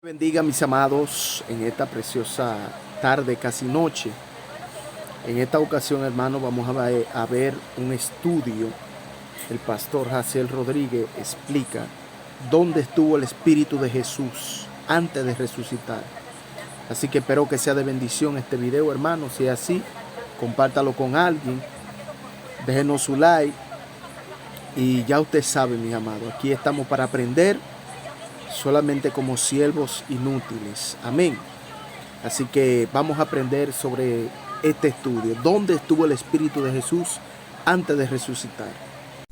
Bendiga, mis amados, en esta preciosa tarde, casi noche. En esta ocasión, hermano, vamos a ver un estudio. El pastor Jaciel Rodríguez explica dónde estuvo el Espíritu de Jesús antes de resucitar. Así que espero que sea de bendición este video, hermano. Si es así, compártalo con alguien, déjenos su like. Y ya usted sabe, mis amados, aquí estamos para aprender, solamente como siervos inútiles. Amén. Así que vamos a aprender sobre este estudio. ¿Dónde estuvo el Espíritu de Jesús antes de resucitar?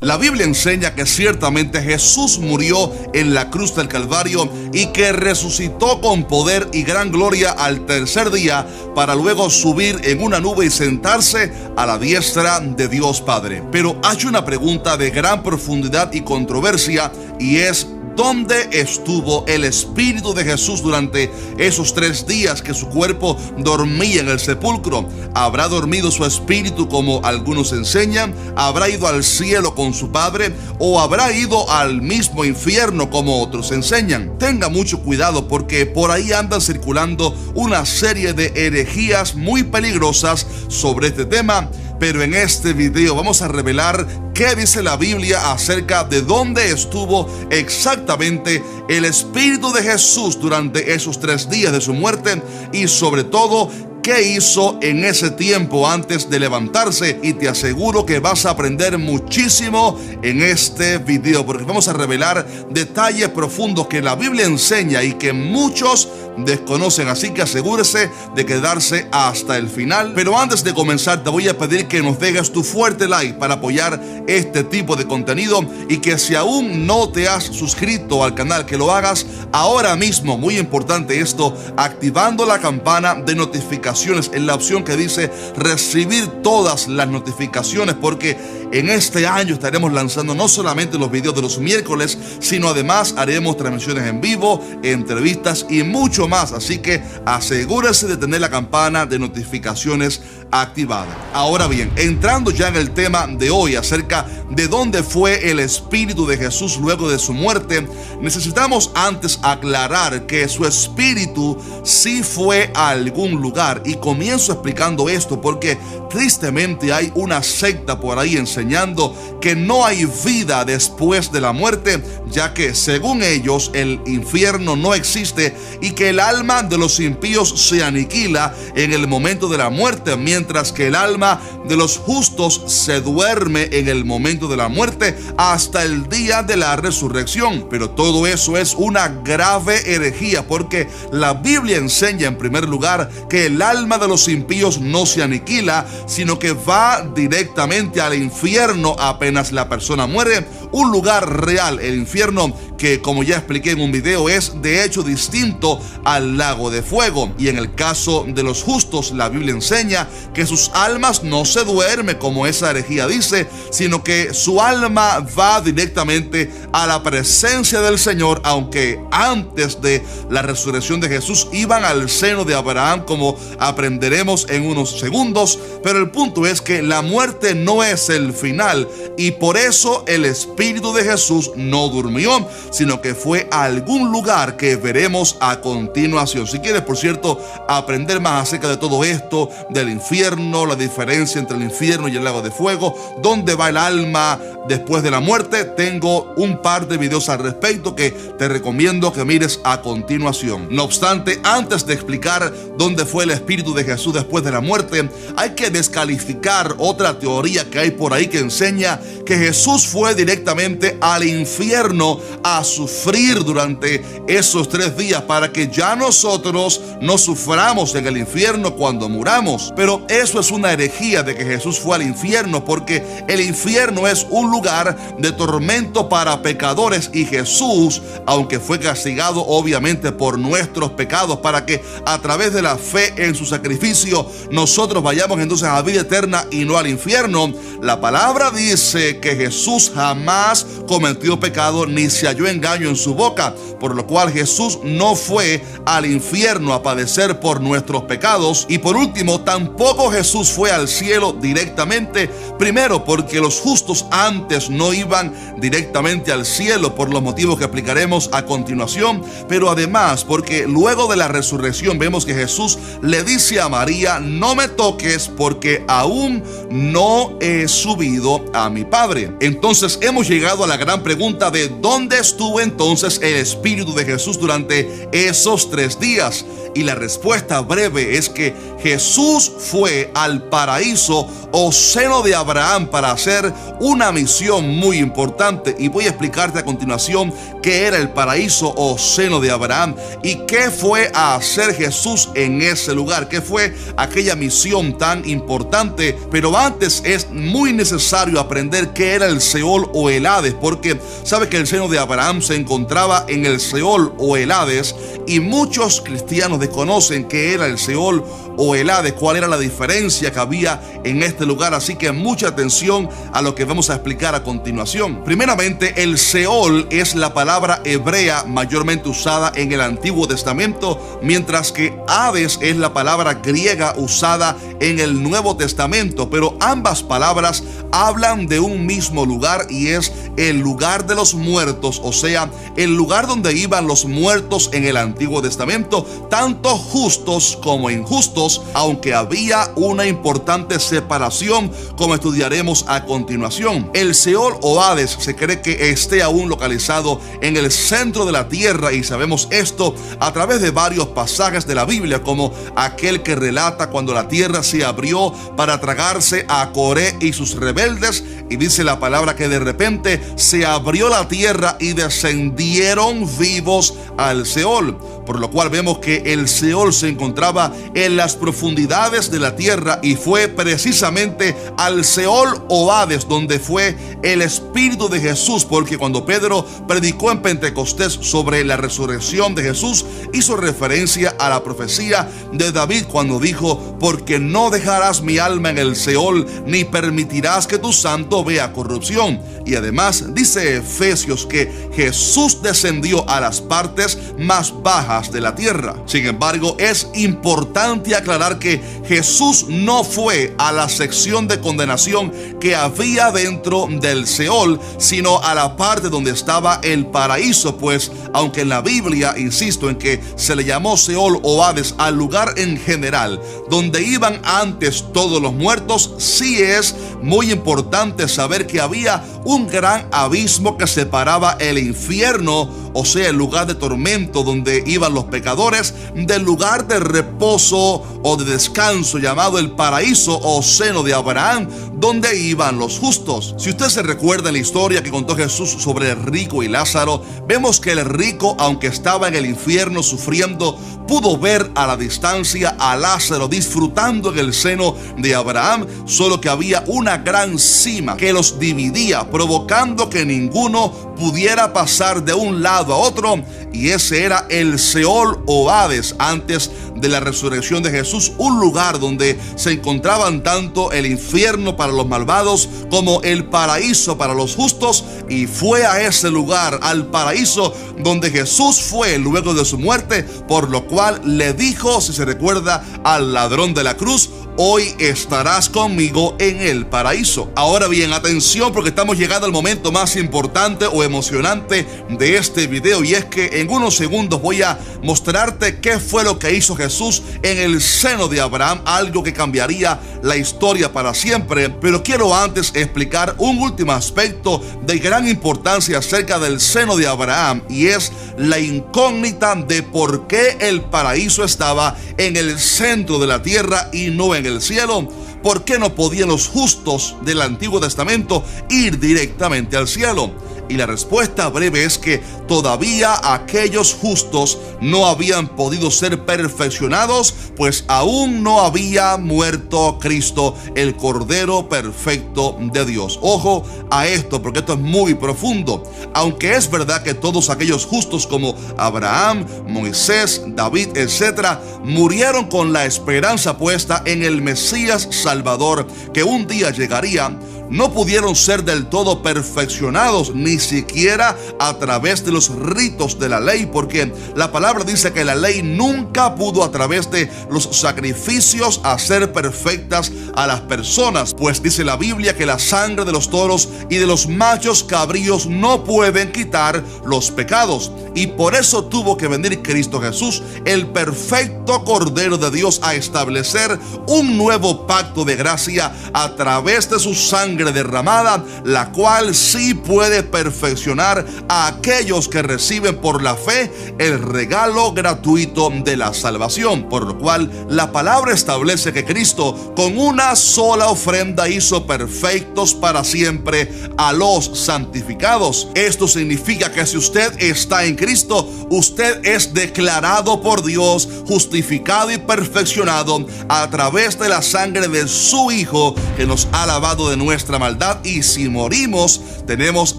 La Biblia enseña que ciertamente Jesús murió en la cruz del Calvario y que resucitó con poder y gran gloria al tercer día para luego subir en una nube y sentarse a la diestra de Dios Padre. Pero hay una pregunta de gran profundidad y controversia, y es: ¿dónde estuvo el Espíritu de Jesús durante esos 3 días que su cuerpo dormía en el sepulcro? ¿Habrá dormido su espíritu como algunos enseñan? ¿Habrá ido al cielo con su Padre? ¿O habrá ido al mismo infierno como otros enseñan? Tenga mucho cuidado, porque por ahí andan circulando una serie de herejías muy peligrosas sobre este tema. Pero en este video vamos a revelar qué dice la Biblia acerca de dónde estuvo exactamente el Espíritu de Jesús durante esos 3 días de su muerte, y sobre todo qué hizo en ese tiempo antes de levantarse. Y te aseguro que vas a aprender muchísimo en este video, porque vamos a revelar detalles profundos que la Biblia enseña y que muchos desconocen. Así que asegúrese de quedarse hasta el final. Pero antes de comenzar, te voy a pedir que nos dejes tu fuerte like para apoyar este tipo de contenido, y que si aún no te has suscrito al canal, que lo hagas ahora mismo. Muy importante esto, activando la campana de notificaciones en la opción que dice recibir todas las notificaciones, porque en este año estaremos lanzando no solamente los videos de los miércoles, sino además haremos transmisiones en vivo, entrevistas y mucho más. Así que asegúrese de tener la campana de notificaciones activada. Ahora bien, entrando ya en el tema de hoy acerca de dónde fue el Espíritu de Jesús luego de su muerte, necesitamos antes aclarar que su espíritu sí fue a algún lugar. Y comienzo explicando esto porque tristemente hay una secta por ahí enseñando que no hay vida después de la muerte, ya que según ellos el infierno no existe y que el alma de los impíos se aniquila en el momento de la muerte, mientras que el alma de los justos se duerme en el momento de la muerte hasta el día de la resurrección. Pero todo eso es una grave herejía, porque la Biblia enseña en primer lugar que el alma de los impíos no se aniquila, sino que va directamente al infierno apenas la persona muere. Un lugar real, el infierno, que como ya expliqué en un video, es de hecho distinto al lago de fuego. Y en el caso de los justos, la Biblia enseña que sus almas no se duermen como esa herejía dice, sino que su alma va directamente a la presencia del Señor, aunque antes de la resurrección de Jesús iban al seno de Abraham, como aprenderemos en unos segundos. Pero el punto es que la muerte no es el final, y por eso el Espíritu de Jesús no durmió, sino que fue a algún lugar que veremos a continuación. Si quieres, por cierto, aprender más acerca de todo esto, del infierno, la diferencia entre el infierno y el lago de fuego, dónde va el alma después de la muerte, tengo un par de videos al respecto que te recomiendo que mires a continuación. No obstante, antes de explicar dónde fue el Espíritu de Jesús después de la muerte, hay que descalificar otra teoría que hay por ahí que enseña que Jesús fue directamente al infierno a sufrir durante esos 3 días para que ya nosotros no suframos en el infierno cuando muramos. Pero eso es una herejía de que Jesús fue al infierno, porque el infierno es un lugar de tormento para pecadores, y Jesús, aunque fue castigado obviamente por nuestros pecados para que a través de la fe en su sacrificio nosotros vayamos entonces a la vida eterna y no al infierno, la palabra dice que Jesús jamás jamás cometió pecado ni se halló engaño en su boca, por lo cual Jesús no fue al infierno a padecer por nuestros pecados. Y por último, tampoco Jesús fue al cielo directamente, primero porque los justos antes no iban directamente al cielo por los motivos que explicaremos a continuación, pero además porque luego de la resurrección vemos que Jesús le dice a María: no me toques porque aún no he subido a mi Padre. Entonces hemos llegado a la gran pregunta de ¿dónde estuvo entonces el Espíritu de Jesús durante esos 3 días? Y la respuesta breve es que Jesús fue al paraíso o seno de Abraham para hacer una misión muy importante. Y voy a explicarte a continuación qué era el paraíso o seno de Abraham y qué fue a hacer Jesús en ese lugar, qué fue aquella misión tan importante. Pero antes es muy necesario aprender qué era el Seol o el Hades, porque sabe que el seno de Abraham se encontraba en el Seol o el Hades, y muchos cristianos desconocen qué era el Seol o el Hades, cuál era la diferencia que había en este lugar. Así que mucha atención a lo que vamos a explicar a continuación. Primeramente, el Seol es la palabra hebrea mayormente usada en el Antiguo Testamento, mientras que Hades es la palabra griega usada en el Nuevo Testamento, pero ambas palabras hablan de un mismo lugar, y es el lugar de los muertos, o sea, el lugar donde iban los muertos en el Antiguo Testamento, tanto justos como injustos, aunque había una importante separación, como estudiaremos a continuación. El Seol o Hades se cree que esté aún localizado en el centro de la tierra, y sabemos esto a través de varios pasajes de la Biblia, como aquel que relata cuando la tierra se abrió para tragarse a Coré y sus rebeldes, y dice la palabra que de repente se abrió la tierra y descendieron vivos al Seol, por lo cual vemos que el Seol se encontraba en las profundidades de la tierra, y fue precisamente al Seol o Hades donde fue el Espíritu de Jesús, porque cuando Pedro predicó en Pentecostés sobre la resurrección de Jesús, hizo referencia a la profecía de David cuando dijo: porque no dejarás mi alma en el Seol, ni permitirás que tu santo vea corrupción. Y además dice Efesios que Jesús descendió a las partes más bajas de la tierra. Sin embargo, es importante aclarar que Jesús no fue a la sección de condenación que había dentro del Seol, sino a la parte donde estaba el paraíso, pues aunque en la Biblia insisto en que se le llamó Seol o Hades al lugar en general donde iban antes todos los muertos, sí es muy importante saber que había un gran abismo que separaba el infierno, o sea, el lugar de tormento donde iban los pecadores, del lugar de reposo o de descanso llamado el paraíso o seno de Abraham, donde iban los justos. Si usted se recuerda en la historia que contó Jesús sobre el rico y Lázaro, vemos que el rico, aunque estaba en el infierno sufriendo, pudo ver a la distancia a Lázaro disfrutando en el seno de Abraham, solo que había una gran cima que los dividía, provocando que ninguno pudiera pasar de un lado a otro, y ese era el Seol o Hades antes de la resurrección de Jesús, un lugar donde se encontraban tanto el infierno para los malvados como el paraíso para los justos. Y fue a ese lugar, al paraíso, donde Jesús fue luego de su muerte, por lo cual le dijo, si se recuerda, al ladrón de la cruz: hoy estarás conmigo en el paraíso. Ahora bien, atención, porque estamos llegando al momento más importante o emocionante de este video, y es que en unos segundos voy a mostrarte qué fue lo que hizo Jesús en el seno de Abraham, algo que cambiaría la historia para siempre. Pero quiero antes explicar un último aspecto de gran importancia acerca del seno de Abraham, y es la incógnita de por qué el paraíso estaba en el centro de la tierra y no en el cielo. ¿Por qué no podían los justos del Antiguo Testamento ir directamente al cielo? Y la respuesta breve es que todavía aquellos justos no habían podido ser perfeccionados, pues aún no había muerto Cristo, el Cordero perfecto de Dios. Ojo a esto, porque esto es muy profundo. Aunque es verdad que todos aquellos justos como Abraham, Moisés, David, etc., murieron con la esperanza puesta en el Mesías Salvador que un día llegaría, no pudieron ser del todo perfeccionados, ni siquiera a través de los ritos de la ley, porque la palabra dice que la ley nunca pudo a través de los sacrificios hacer perfectas a las personas, pues dice la Biblia que la sangre de los toros y de los machos cabríos no pueden quitar los pecados, y por eso tuvo que venir Cristo Jesús, el perfecto Cordero de Dios, a establecer un nuevo pacto de gracia a través de su sangre derramada, la cual sí puede perfeccionar a aquellos que reciben por la fe el regalo gratuito de la salvación, por lo cual la palabra establece que Cristo con una sola ofrenda hizo perfectos para siempre a los santificados. Esto significa que si usted está en Cristo, usted es declarado por Dios justificado y perfeccionado a través de la sangre de su Hijo, que nos ha lavado de nuestra maldad, y si morimos tenemos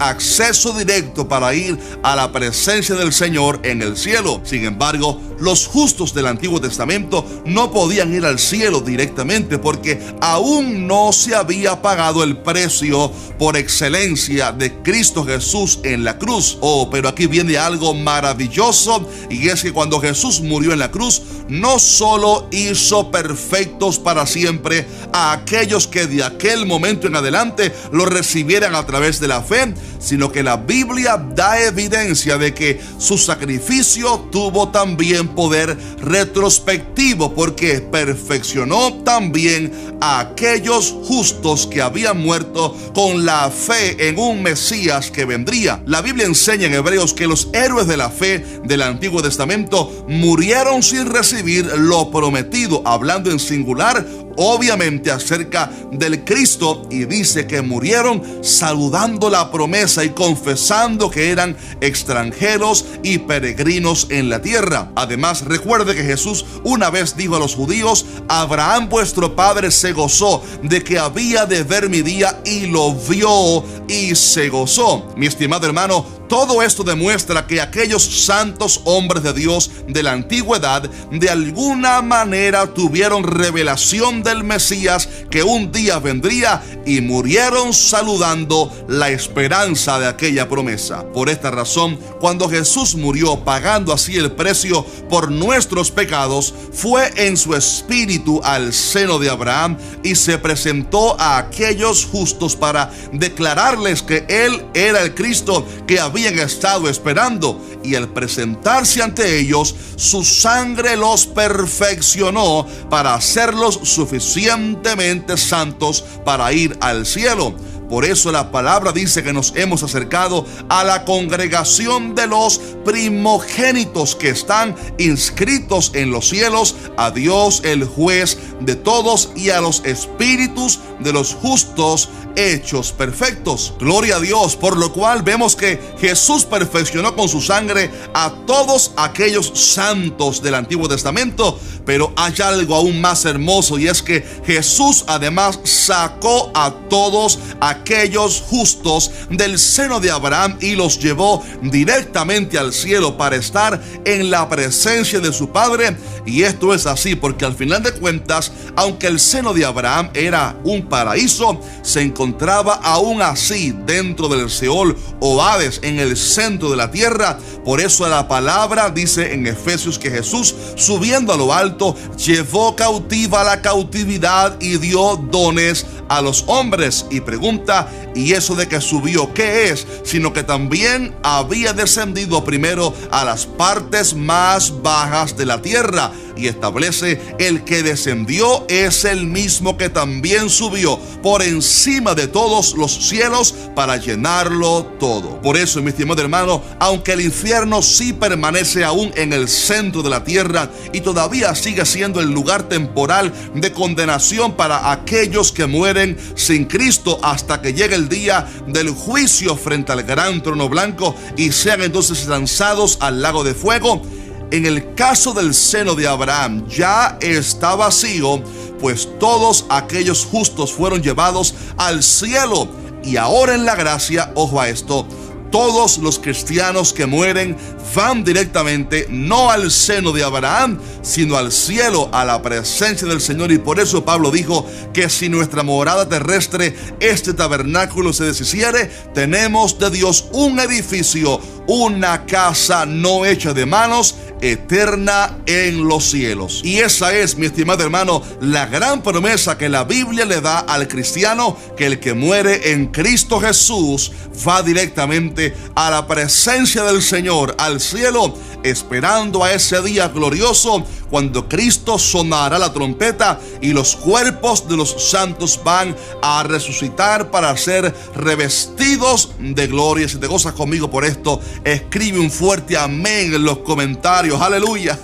acceso directo para ir a la presencia del Señor en el cielo. Sin embargo, los justos del Antiguo Testamento no podían ir al cielo directamente porque aún no se había pagado el precio por excelencia de Cristo Jesús en la cruz. Pero aquí viene algo maravilloso, y es que cuando Jesús murió en la cruz, no solo hizo perfectos para siempre a aquellos que de aquel momento en adelante lo recibieran a través de la fe, sino que la Biblia da evidencia de que su sacrificio tuvo también poder retrospectivo, porque perfeccionó también a aquellos justos que habían muerto con la fe en un Mesías que vendría. La Biblia enseña en Hebreos que los héroes de la fe del Antiguo Testamento murieron sin recibir lo prometido, hablando en singular, obviamente acerca del Cristo, y dice que murieron saludando la promesa y confesando que eran extranjeros y peregrinos en la tierra. Además, recuerde que Jesús una vez dijo a los judíos: Abraham vuestro padre se gozó de que había de ver mi día, y lo vio y se gozó. Mi estimado hermano, todo esto demuestra que aquellos santos hombres de Dios de la antigüedad de alguna manera tuvieron revelación del Mesías que un día vendría, y murieron saludando la esperanza de aquella promesa. Por esta razón, cuando Jesús murió pagando así el precio por nuestros pecados, fue en su espíritu al seno de Abraham y se presentó a aquellos justos para declararles que Él era el Cristo que habían estado esperando, y al presentarse ante ellos, su sangre los perfeccionó para hacerlos suficientemente santos para ir al cielo. Por eso la palabra dice que nos hemos acercado a la congregación de los primogénitos que están inscritos en los cielos, a Dios el juez de todos y a los espíritus de los justos hechos perfectos. Gloria a Dios, por lo cual vemos que Jesús perfeccionó con su sangre a todos aquellos santos del Antiguo Testamento, pero hay algo aún más hermoso, y es que Jesús además sacó a todos aquellos justos del seno de Abraham y los llevó directamente al cielo para estar en la presencia de su Padre. Y esto es así porque al final de cuentas, aunque el seno de Abraham era un paraíso, se encontraba aún así dentro del Seol o Hades, en el centro de la tierra. Por eso la palabra dice en Efesios que Jesús, subiendo a lo alto, llevó cautiva la cautividad y dio dones a los hombres. Y pregunta: ¿y eso de que subió qué es? Sino que también había descendido primero a las partes más bajas de la tierra. Y establece: el que descendió es el mismo que también subió por encima de todos los cielos para llenarlo todo. Por eso, mi estimado hermano, aunque el infierno sí permanece aún en el centro de la tierra y todavía sigue siendo el lugar temporal de condenación para aquellos que mueren mueren sin Cristo hasta que llegue el día del juicio frente al gran trono blanco y sean entonces lanzados al lago de fuego. En el caso del seno de Abraham ya está vacío, pues todos aquellos justos fueron llevados al cielo. Y ahora en la gracia, ojo a esto, todos los cristianos que mueren van directamente no al seno de Abraham, sino al cielo, a la presencia del Señor. Y por eso Pablo dijo que si nuestra morada terrestre, este tabernáculo, se deshiciere, tenemos de Dios un edificio, una casa no hecha de manos, eterna en los cielos. Y esa es, mi estimado hermano, la gran promesa que la Biblia le da al cristiano, que el que muere en Cristo Jesús va directamente a la presencia del Señor, al cielo, esperando a ese día glorioso cuando Cristo sonará la trompeta y los cuerpos de los santos van a resucitar para ser revestidos de gloria. Si te gozas conmigo por esto, escribe un fuerte amén en los comentarios. Aleluya.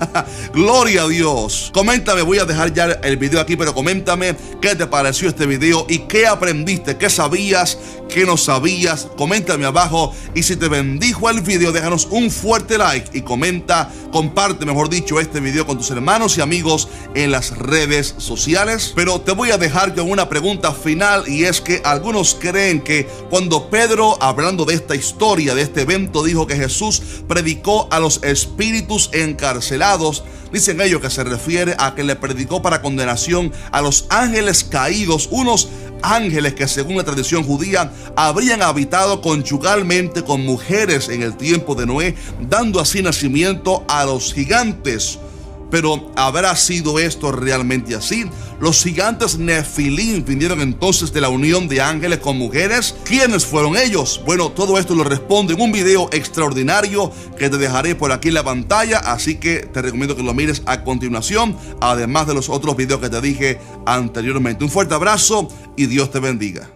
Gloria a Dios. Coméntame, voy a dejar ya el video aquí, pero coméntame qué te pareció este video y qué aprendiste, qué sabías, qué no sabías. Coméntame abajo, y si te bendijo el video, déjanos un fuerte like y comparte, mejor dicho, este video con tus hermanos y amigos en las redes sociales. Pero te voy a dejar con una pregunta final, y es que algunos creen que cuando Pedro, hablando de esta historia, de este evento, dijo que Jesús predicó a los espíritus encarcelados, dicen ellos que se refiere a que le predicó para condenación a los ángeles caídos, unos ángeles que según la tradición judía habrían habitado conyugalmente con mujeres en el tiempo de Noé, dando así nacimiento a los gigantes. Pero ¿habrá sido esto realmente así? ¿Los gigantes Nefilim vinieron entonces de la unión de ángeles con mujeres? ¿Quiénes fueron ellos? Bueno, todo esto lo respondo en un video extraordinario que te dejaré por aquí en la pantalla, así que te recomiendo que lo mires a continuación, además de los otros videos que te dije anteriormente. Un fuerte abrazo y Dios te bendiga.